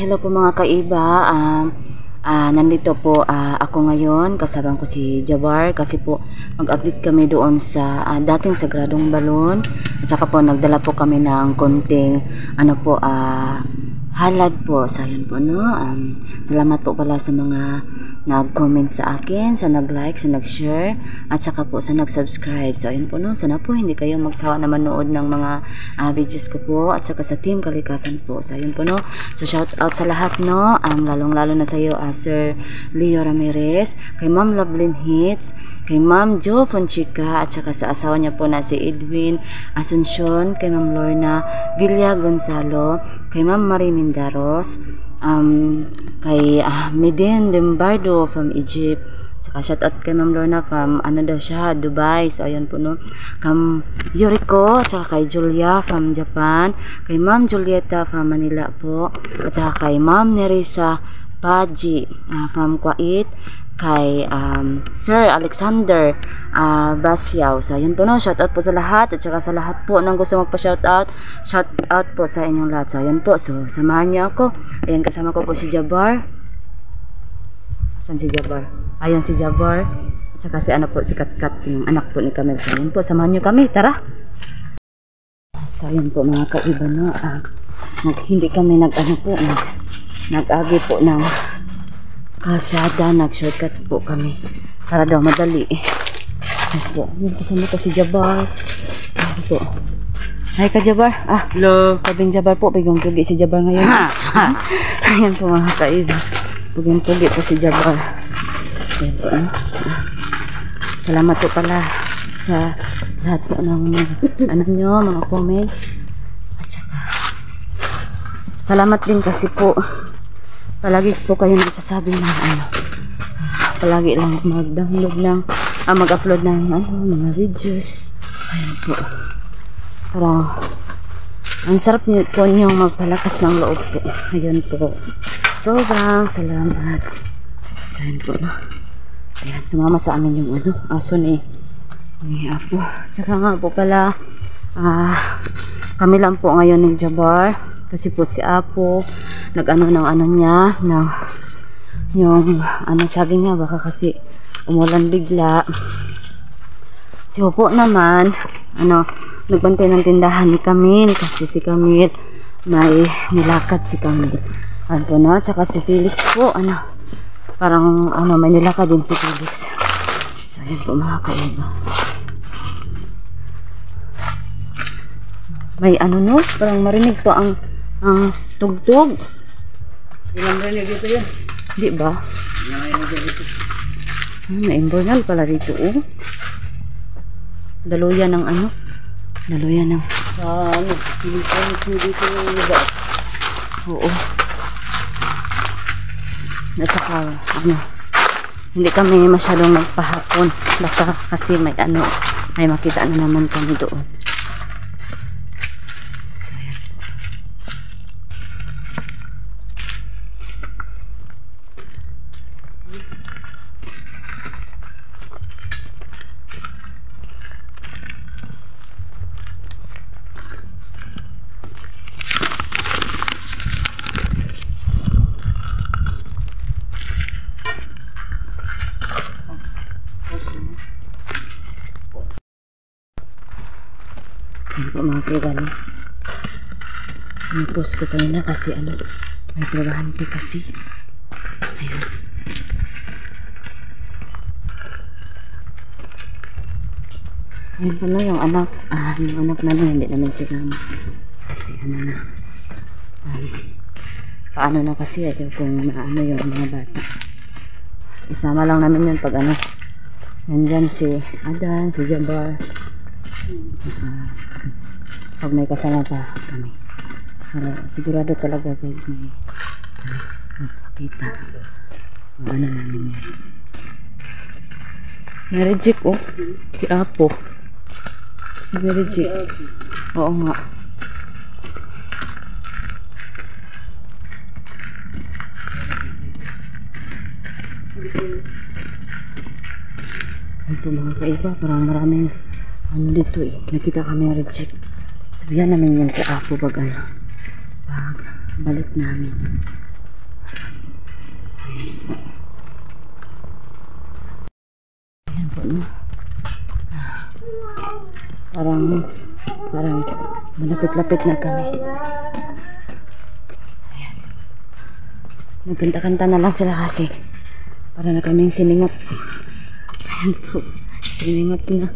Hello po mga kaiba. Nandito po ako ngayon. Kasabang ko si Jabar kasi po mag-update kami doon sa dating Sagradong Balon. At saka po nagdala po kami ng konting halad po. So yun po no. Salamat po pala sa mga nag-comment sa akin, sa nag-like, sa nag-share, at saka po sa nag-subscribe. So ayun po no. Sana po hindi kayo magsawa na manood ng mga videos ko po, at saka sa Team Kalikasan po. So ayun po no. So shout out sa lahat no. Lalong-lalo na sa iyo Sir Leo Ramirez, kay Ma'am Lovelyn Hits, kay Ma'am Jo Fonchica, at saka sa asawa niya po na si Edwin Asuncion, kay Ma'am Lorna Villa Gonzalo, kay Ma'am Marie Mindaros, kay Medin Lombardo from Egypt. Saka shout out kay Ma'am Lorna from Dubai. So ayun po no. Kam Yuriko, at saka kay Julia from Japan, kay Ma'am Julieta from Manila po, at saka kay Ma'am Nerissa Paji from Kuwait, kay Sir Alexander Basiaw. So yun po no, shout out po sa lahat, at saka sa lahat po nang gusto magpa-shout out, shout out po sa inyong lahat. So yun po, so samahan niyo ako. Ayan, kasama ko po si Jabar. Asan si Jabar? Ayan si Jabar, at saka si si Katkat, yung anak po ni Camel. So yun po, samahan niyo kami, tara. So yun po mga kaiba no, hindi kami nag-agi po ng kalsada, nag-shortcut po kami para daw madali. Ito, kasama ko si Jabar. Ito. Hi ka Jabar. Hello. Kabing Jabar po, bigong pugi si Jabar ngayon. Ayan po mga kaiba, bigong pugi po si Jabar. Ayan po. Salamat po pala sa lahat po ng mga comments. At saka salamat din kasi po palagi po kayo nagsasabi na palagi lang mag-download ng mag-upload ng mga videos. Ayan po, parang ang sarap niyo po niyong magpalakas ng loob po. Ayan po, sobrang salamat. So ayan po no. Ayan, sumama sa amin yung aso ni Apo. Tsaka nga po pala kami lang po ngayon ni Jabar kasi po si Apo niya ng yung saging niya, baka kasi umulan bigla. Si Opo naman nagbantay ng tindahan ni Camille kasi si Camille may nilakad si Camille. Ano po no, tsaka si Felix po parang may nilakad din si Felix. So yun po mga kaiba, may no, parang marinig po ang tugtog. Ilang rinig dito yan? Di ba? May invernal pala dito daluyan ng daluyan ng sa dito yung lugar. Oo. At saka hindi kami masyadong magpahapon, baka kasi may makita na naman kami doon. Ayan po mga kaiba, post ko kanina kasi may trabahante kasi. Ayan. Ayan po na yung anak namin, hindi namin sinama kasi paano na kasi kung yung mga bata, isama lang namin yun pag nandyan si Adan, si Jabar, saka pag may kasama pa kami. Pero sigurado talaga pag may magpakita namin yan. May reject si Apo. May reject. Oo nga. Ito mga kaiba, parang maraming dito nakita kami reject. Sabihan namin yan sa Apo pag balik namin. po na. Parang malapit-lapit na kami. Ayan. Nagkanta-kanta na lang sila kasi para na kaming siningot. Ayan po. Siningot na.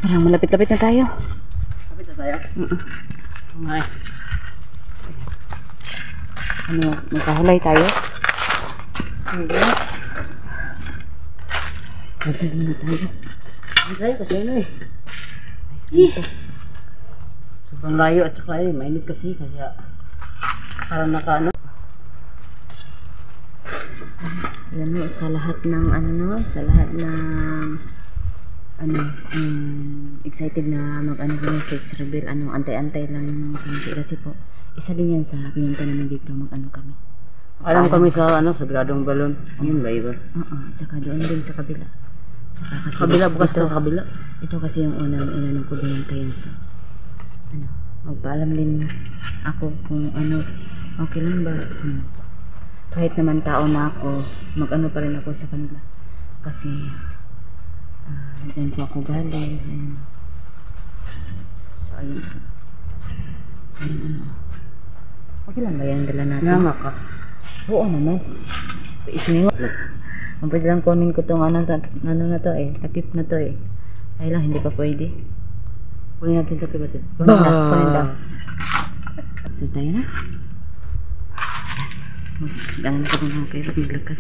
Parang malapit-lapit na tayo. Lapit na tayo? Okay. Ano, magkahulay tayo? Hindi. Magkahulay muna tayo. Hindi tayo kasi ano eh. Sobrang layo at saka mainit kasi parang naka ano. Alam mo, sa lahat ng sa lahat ng excited na mag-ano kami face reveal, antay-antay lang ng konti kasi po isa din yan sa pinunta namin dito, mag-ano kami. Alam kami sa sa Gradong Balon. Yun ba iba? Tsaka doon din sa kabila. Tsaka kasi Kabila bukas sa kabila. Ito kasi yung unang inanong ko binantayan sa magpaalam din ako kung okay lang ba. Kahit naman tao na ako, mag-ano pa rin ako sa kanila. Kasi dyan po ako galing. Ayan. So, ayun po. Okay lang ba yan? Dala natin. Nama ka. Oo naman. Isiningot. Ang pwede lang kunin ko itong na to eh. Takip na to eh. Ay lang, hindi pa pwede. Kunin natin takip natin. Kunin daw. So, tayo na. Gano'n na ko mga kayo at maglakad.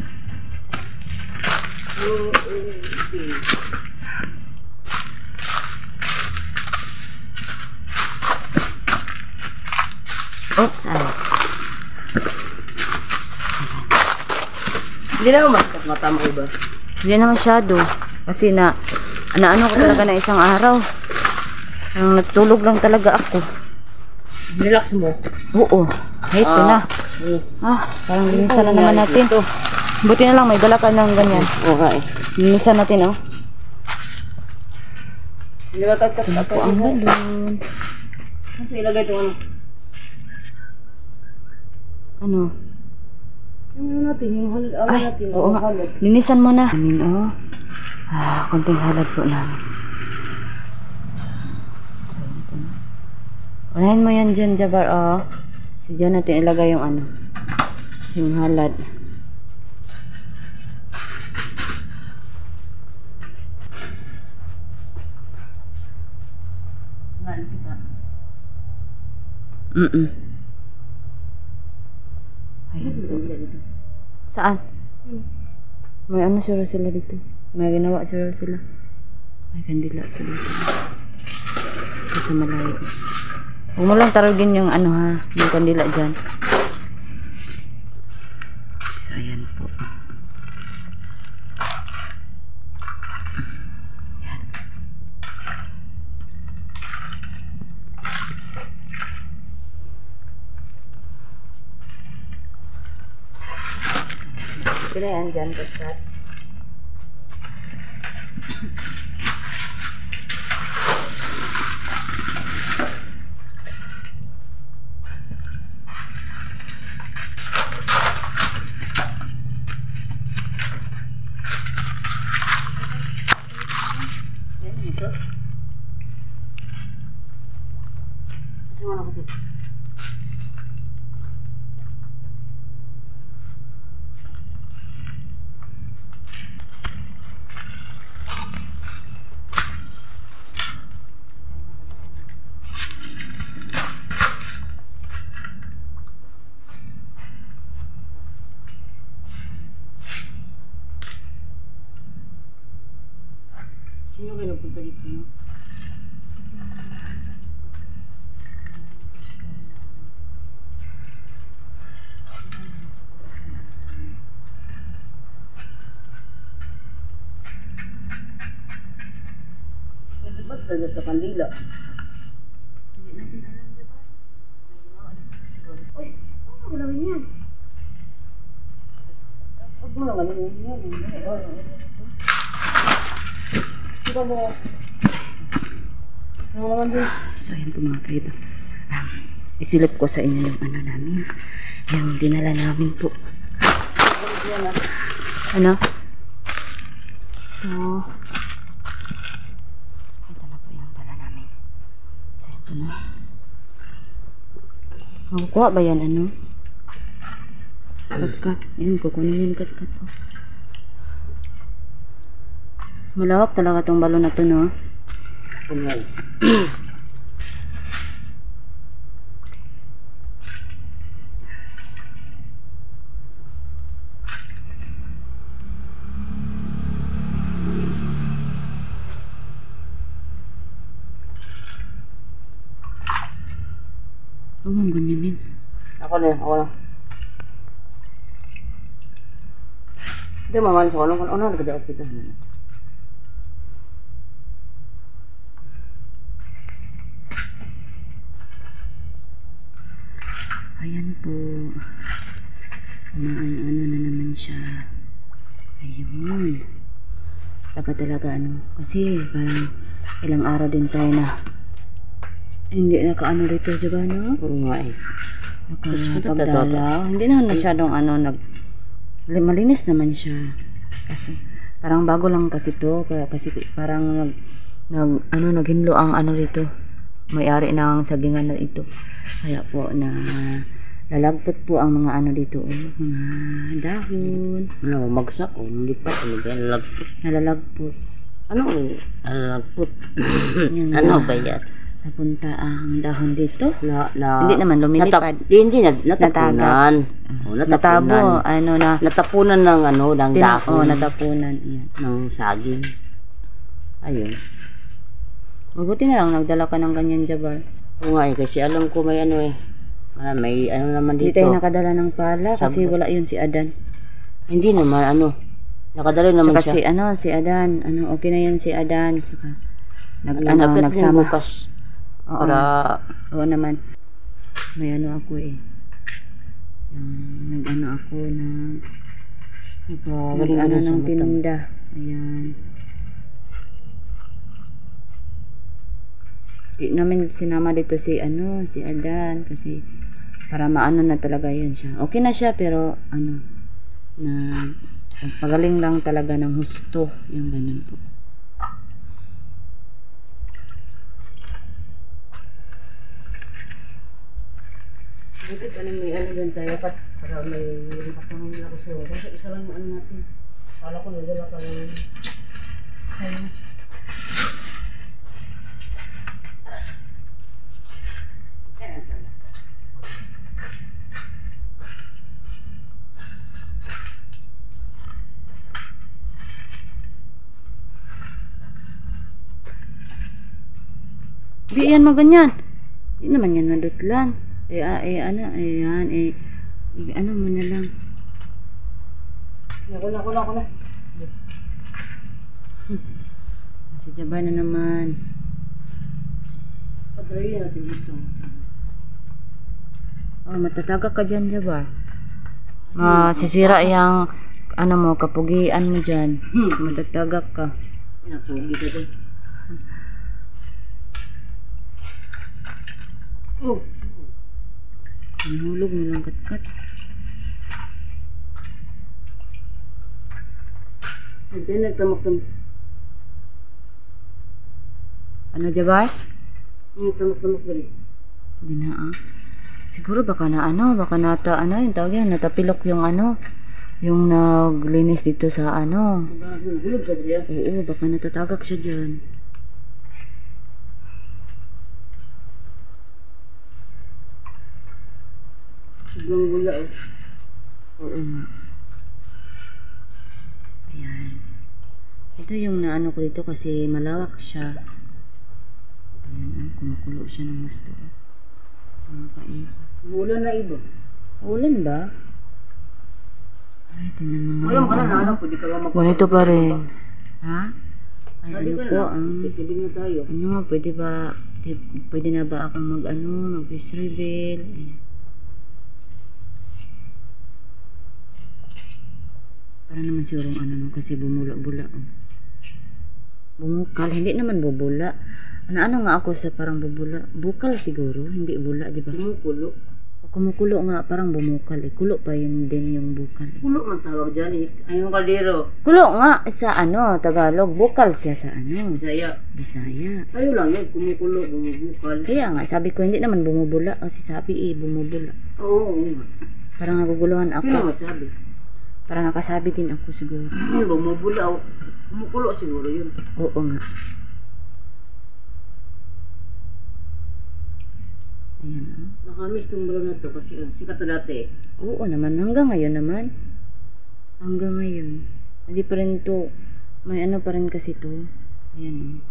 Oops, Hindi na umaskat mata mo iba. Hindi na masyado. Kasi naano ko talaga na isang araw. Parang natulog lang talaga ako. Relax mo. Oo. Hate ko na. Parang linisan na naman natin. Buti na lang may galakan ng ganyan. Okay. Linisan natin, oh. Hindi ba tagkat Ano po ang balon? Ano ilagay ito Ano? Yung natin, yung halad natin. Oo nga. Linisan mo na. Konting halad po namin. So, unahin mo yan dyan, Jabar, oh. So, dyan natin ilagay yung yung halad. Ayan. Saan? May siguro sila dito. May ginawa siguro sila. May kandila ito dito. Ito sa malayo. Huwag mo lang tarugin yung yung kandila dyan. So, ayan po. Ayan. Kaya yan dyan, basta. Sino kayo nagpunta dito, no? Ba't talaga sa kandila? Hindi natin alam, diba? May ginawa din siguro. Uy, ano mo gawin yan? Huwag mo naman yan. Sino mo? Ano naman din? So, yan po mga kaiba. Isilip ko sa inyo yung ano namin. Yung dinala namin po. Ano? So, ito na po yung dala namin. So, ito na. Makukuha ba yan, ano? Kat-kat. Yan, kukunin yung kat-kat. Oh. Malawak talaga tong balon na to, no? Kumay. Ang ganyan din. Ako na. Hindi maman sa kanong ano nagdaog kita. Ayan po. Ano na naman siya. Ayun. Dapat talaga ano. Kasi parang ilang araw din tayo na hindi nakaano rito, diba, no? Oo nga eh. Nakapagdalaw. Hindi naman masyadong malinis naman siya. Kasi parang bago lang kasi to. Kasi parang naghinlo ang ano dito. May-ari ng sagingan na ito. Kaya po na lalagpot po ang mga ano dito. Mga dahon. Ano, magsak o lipat. Ano ba yan? Nalalagpot. Ano? Lalagpot. Ano ba yan? Napunta ang dahon dito. Hindi naman lumilipad. Hindi natapunan. Natabo, natapunan ng ng dahon. Natapunan. Yan. Ng saging. Ayun. Mabuti na lang nagdala ka ng ganyan, Jabar. Oo nga eh, kasi alam ko may may naman dito. Hindi tayo nakadala ng pala kasi wala yun si Adan. Hindi naman nakadala naman siya. Kasi si Adan, okay na yan si Adan. Saka nagsama. Bukas. Oo. Oo naman. May ako eh. Ako ng tinda. Ayan. Di namin sinama dito si Adan kasi para maano na talaga yun siya. Okay na siya pero pagaling lang talaga ng husto yung ganun po. Bakit may dyan tayo para may makatanong nila ko sa'yo. Kasi isa lang natin. Kala ko nagdala ka ng Di yan maganyan. Di naman yan madutlan. Ano mo na lang. Ako na. Si Jabar na naman. Padrayin natin dito. Matatagak ka dyan, Jabar. Masisira yung kapugian mo dyan. Matatagak ka. Pinapugi ka dyan. Hinulog mo lang kat-kat. Diyan nagtamak-tamak. Ano, Jabar? Nagtamak-tamak dali. Hindi na Siguro baka yung tawag yan, natapilok yung yung naglinis dito sa Hulog ka dali. Oo, baka natatagak siya dyan. Sobrang gula Oo nga. Ayan. Ito yung naano ko dito kasi malawak siya. Ayan, kumukulo siya ng gusto. Ulan na iba. Ulan ba? Ay, tingnan mo nga. Alam ka na pwede ka mag- Ganito pa rin. Ha? Ay, Sabi ano ka po, na, kasi na tayo. pwede na ba akong mag-fish reveal? Ayan. Para naman sigurong kasi bumula-bula. Bumukal, hindi naman bubula. Ano nga ako sa parang bubula. Bukal siguro, hindi bula, di ba? Kumukulo. Kumukulo nga, parang bumukal eh. Kulo pa yun din yung bukal. Kulo man tawag dyan eh. Ayong kaldero. Kulo nga sa ano, Tagalog. Bukal siya sa ano. Bisaya. Bisaya. Ayaw lang yun. Kumukulo, bumubukal. Kaya nga, sabi ko hindi naman bumubula. Kasi sabi bumubula. Oo. Parang naguguluhan ako. Sino masabi? Parang nakasabi din ako siguro. Ay, bumubula. Kumukulo siguro yun. Oo nga. Ayan. Nakamiss itong balon na to kasi sikat to dati. Oo naman. Hanggang ngayon naman. Hanggang ngayon. Hindi pa rin to. May ano pa rin kasi to. Ayan.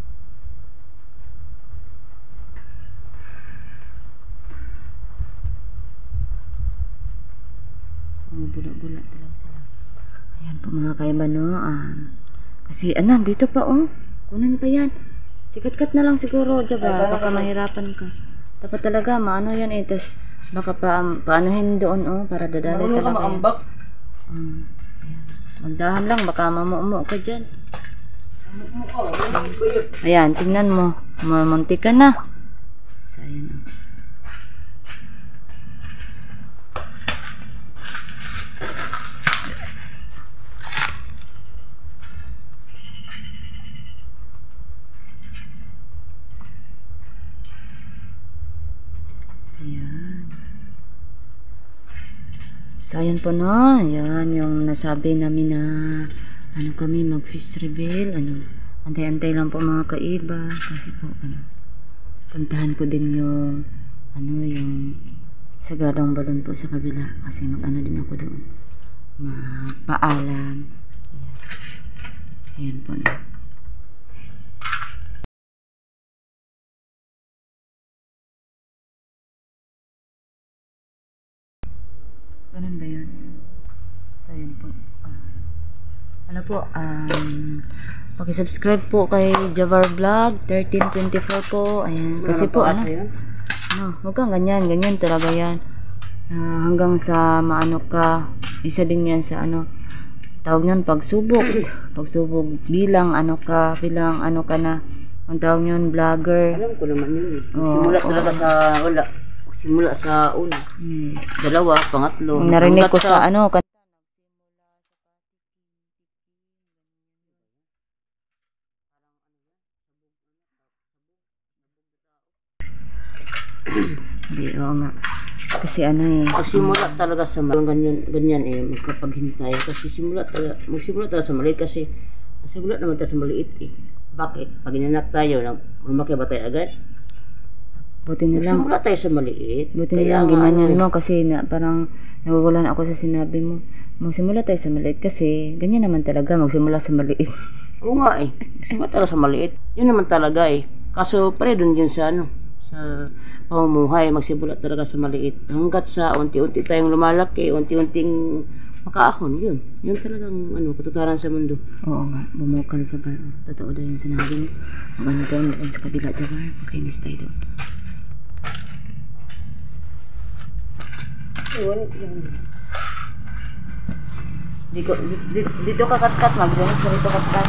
Bula-bula talaga sila. Ayan po mga kaiba no. Kasi dito pa kunan pa yan. Sikat-kat na lang siguro diba. Baka mahirapan ka. Dapat talaga maano yan eh. Tas baka paanuhin doon para dadali Marunong talaga ka maambak. Ayan. Magdahan lang baka mamuumo ka dyan. Ayan, tingnan mo. Mamunti ka na. So ayan Ayan. So, ayan po no. Ayan, yung nasabi namin na kami mag-fish reveal. Antay-antay lang po mga kaiba. Kasi po, puntahan ko din yung yung sagradong balon po sa kabila. Kasi din ako doon. Magpaalam. Ayan. Ayan po no. Ganun ba yun? So, yun po. Paki-subscribe po kay Javar Vlog 1324 po. Ayan. Kasi po, huwag kang ganyan. Ganyan talaga yan. Hanggang sa maano ka. Isa din yan sa tawag nyon, pagsubok. Pagsubok. Bilang bilang ka na. Ang tawag nyon, vlogger. Alam ko naman yun. Simula talaga sa wala. Simula sa una. Dalawa, pangatlo. Narinig ko sa Hindi, oo nga. Kasi Magsimula talaga sa ganyan magkapaghintay. Kasi magsimula talaga sa maliit kasi magsimula naman tayo sa maliit eh. Bakit? Pag inanak tayo, lumaki ba tayo agad? Buti na lang. Magsimula tayo sa maliit. Buti na lang gimanyan mo kasi parang nagugulan ako sa sinabi mo. Magsimula tayo sa maliit kasi ganyan naman talaga magsimula sa maliit. Oo nga eh. Magsimula talaga sa maliit. Yun naman talaga eh. Kaso pare doon din sa sa pamumuhay, magsimula talaga sa maliit. Hanggat sa unti-unti tayong lumalaki, unti-unting makaahon, yun. Yun talagang katuturan sa mundo. Oo nga, bumukal Jabar. Totoo daw yung sinabi mo. Doon sa kabila Jabar, makainis tayo doon. Dito ka kat-kat, magdanas ka rito kat-kat.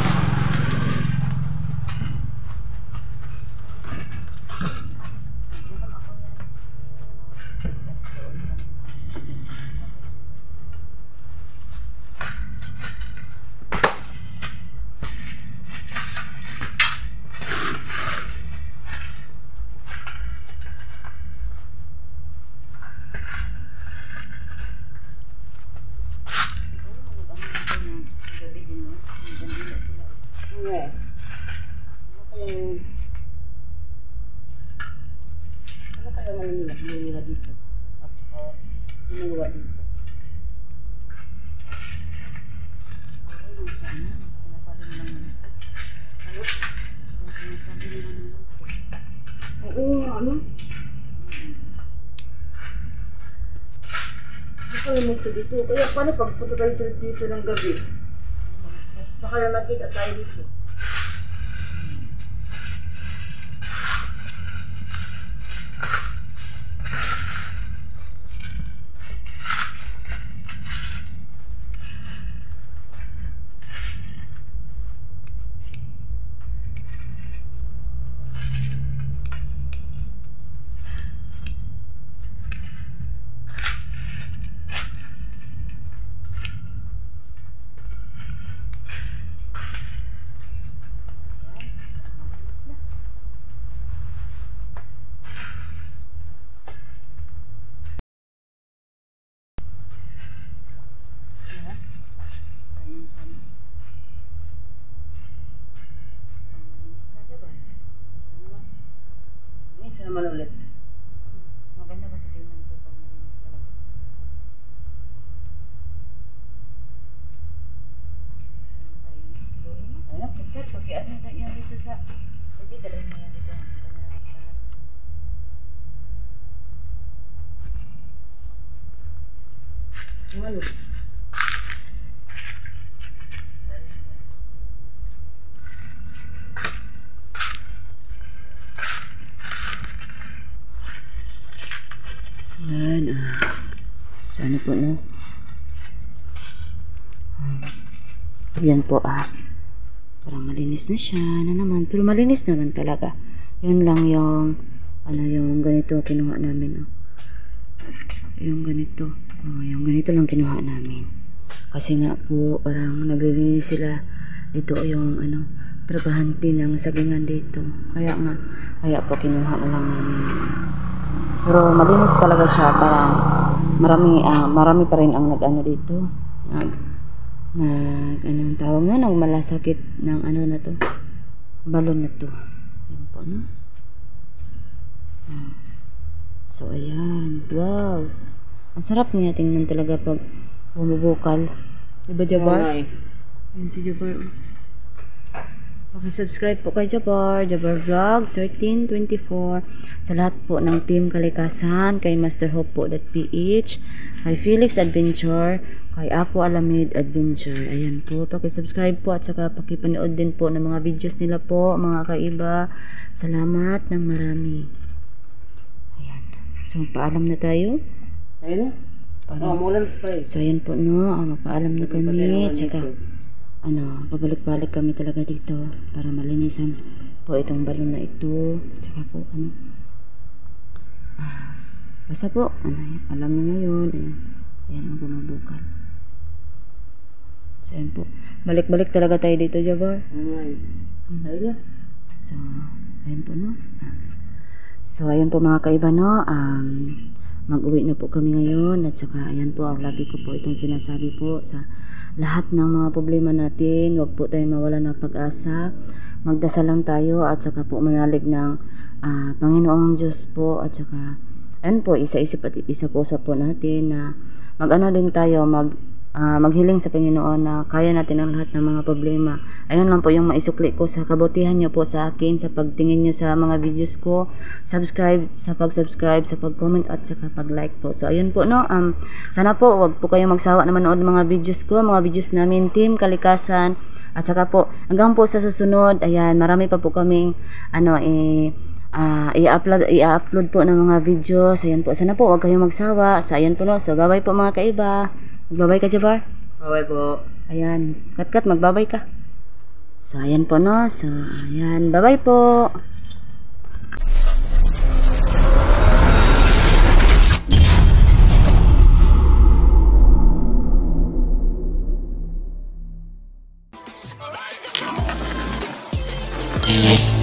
Ano kaya nila dito? At saka ginagawa dito. Sinasabi nila naman ito. Sinasabi nila naman ito. Oo, Hindi pala mo ito dito. Kaya paano pagpunta tayo dito ng gabi? Baka na makita tayo dito. Isa naman ulit. Maganda kasi tingnan to pag malinis talaga. Ayan, pagkat, pag-iat na yan dito sa... Pwede, dalhin mo yan dito. Ano? Yan, sana po, no? Yan po, parang malinis na siya na naman. Pero malinis naman talaga. Yun lang yung, yung ganito kinuha namin, yung ganito. Yung ganito lang kinuha namin. Kasi nga po, parang naglilinis sila dito yung, trabahante ng sagingan dito. Kaya po kinuha na lang namin. Pero malinis talaga siya, parang marami pa rin ang nag-ano dito. Anong tawag na, nagmalasakit ng na to. Balon na to. Yan po, no? So, ayan. Wow. Ang sarap niya tingnan talaga pag bumubukal. Diba, Jabar? Okay. Yan si Jabar. Okay, subscribe po kay Jabar Vlog 1324. Sa lahat po ng Team Kalikasan, kay Master Hope po .ph, kay Felix Adventure, kay Apo Alamid Adventure. Ayan po, paki-subscribe po at saka paki-panood din po ng mga videos nila po, mga kaiba. Salamat ng marami. Ayan. So, paalam na tayo. Ayun na. Umulan pa eh. So, ayan po, no. Magpaalam na kami. Tsaka, pabalik-balik kami talaga dito para malinisan po itong balon na ito. Tsaka po, basta po, alam na ngayon. Ayan ang bumabukal. So, ayan po. Balik-balik talaga tayo dito, Jabar. Ayun na. So, ayan po, no. So, ayan po mga kaiba, no. Mag-uwi na po kami ngayon at saka ayan po, lagi ko po itong sinasabi po sa lahat ng mga problema natin. Huwag po tayo mawala ng pag-asa. Magdasal lang tayo at saka po manalig ng Panginoong Diyos po at saka ayan po, isa-isip at isa po sa po natin na din tayo, maghiling sa Panginoon na kaya natin ang lahat ng mga problema. Ayun lang po yung maisukli ko sa kabutihan nyo po sa akin, sa pagtingin nyo sa mga videos ko, sa pag-subscribe, sa pag-comment at saka pag-like po. So ayun po, no, sana po wag po kayong magsawa na manood ng mga videos ko, mga videos namin Team Kalikasan, at saka po hanggang po sa susunod. Ayan, marami pa po kaming i-upload po ng mga videos. Ayan po, sana po wag kayong magsawa. So ayan po, no, so bye-bye po mga kaiba. Magbabay ka, Jabar? Bye-bye po. Ayan. Kat, magbabay ka. So, ayan po, no? So, ayan. Bye-bye po. Alright.